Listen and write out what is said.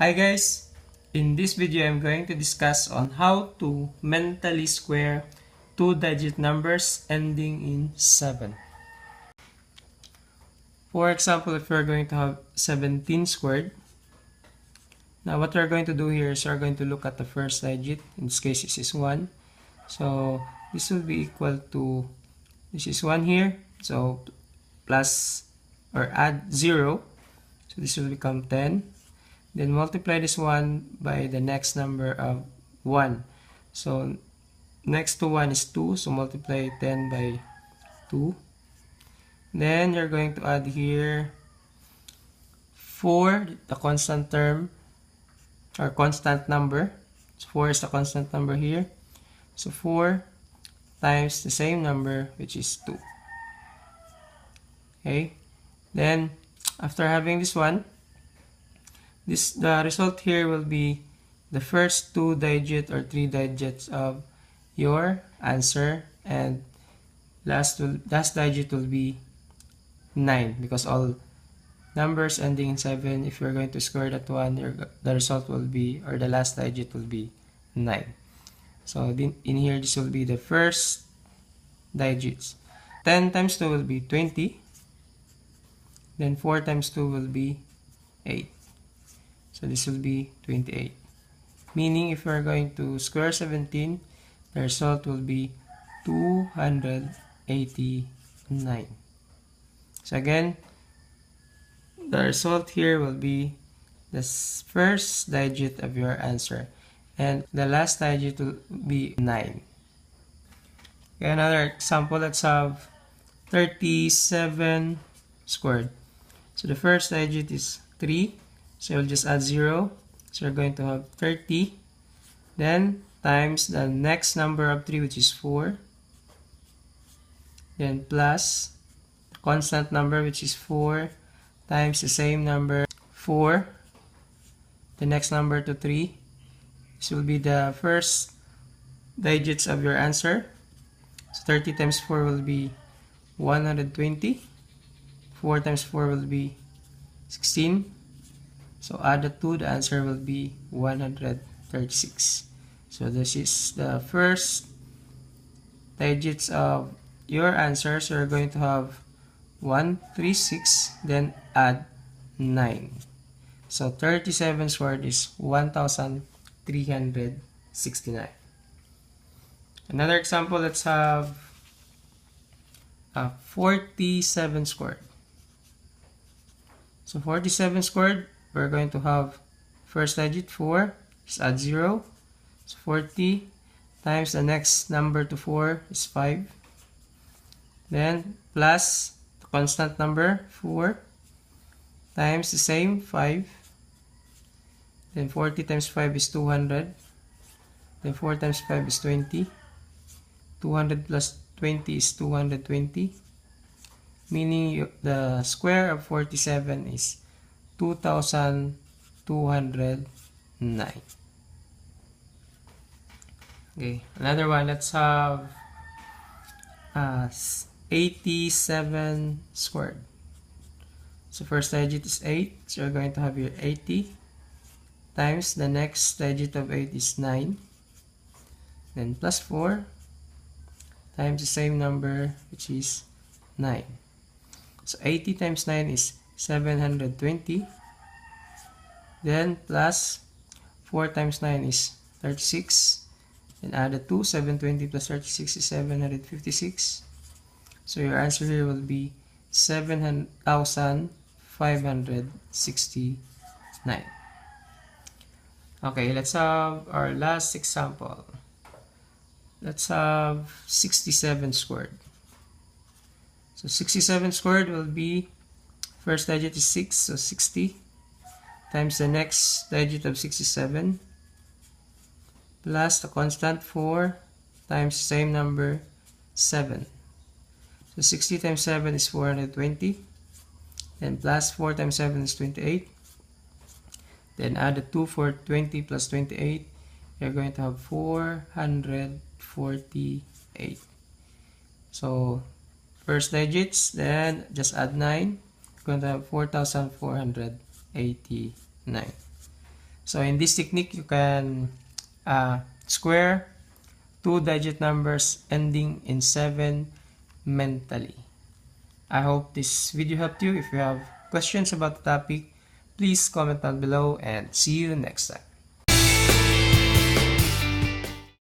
Hi guys! In this video, I'm going to discuss on how to mentally square two-digit numbers ending in 7. For example, if we're going to have 17 squared, now what we're going to do here is we're going to look at the first digit. In this case, this is 1. So this will be equal to, this is 1 here, so plus or add 0. So this will become 10. Then multiply this 1 by the next number of 1. So next to 1 is 2. So multiply 10 by 2. Then you're going to add here 4, the constant term or constant number. So 4 is the constant number here. So 4 times the same number, which is 2. Okay. Then after having this one, the result here will be the first two digit or three digits of your answer, and last digit will be 9, because all numbers ending in 7, if you're going to square that one, the result will be, or the last digit will be 9. So in here, this will be the first digits. 10 times 2 will be 20. Then 4 times 2 will be 8. So this will be 28. Meaning if we're going to square 17, the result will be 289. So again, the result here will be the first digit of your answer, and the last digit will be 9. Okay, another example, let's have 37 squared. So the first digit is 3. So you'll just add 0. So you're going to have 30. Then times the next number of 3, which is 4. Then plus the constant number, which is 4, times the same number 4. The next number to 3. This will be the first digits of your answer. So 30 times 4 will be 120. 4 times 4 will be 16. So add the 2, the answer will be 136. So this is the first digits of your answer. So you're going to have 136, then add 9. So 37 squared is 1,369. Another example, let's have 47 squared. So 47 squared, we're going to have first digit 4, just add 0. So 40 times the next number to 4 is 5. Then plus the constant number 4 times the same 5. Then 40 times 5 is 200. Then 4 times 5 is 20. 200 plus 20 is 220. Meaning the square of 47 is 2,209. Okay, another one. Let's have 87 squared. So first digit is 8. So you're going to have your 80 times the next digit of 8 is 9. Then plus 4 times the same number, which is 9. So 80 times 9 is 720. Then plus 4 times 9 is 36. Then add the 2. 720 plus 36 is 756. So your answer here will be 7,569. Okay, let's have our last example. Let's have 67 squared. So 67 squared will be, first digit is 6, so 60 times the next digit of 67 plus the constant 4 times the same number 7. So 60 times 7 is 420. Then plus 4 times 7 is 28. Then add the 2 for 20 plus 28. You're going to have 448. So first digits, then just add 9. You're going to have 4,489. So in this technique, you can square two-digit numbers ending in 7 mentally. I hope this video helped you. If you have questions about the topic, please comment down below and see you next time.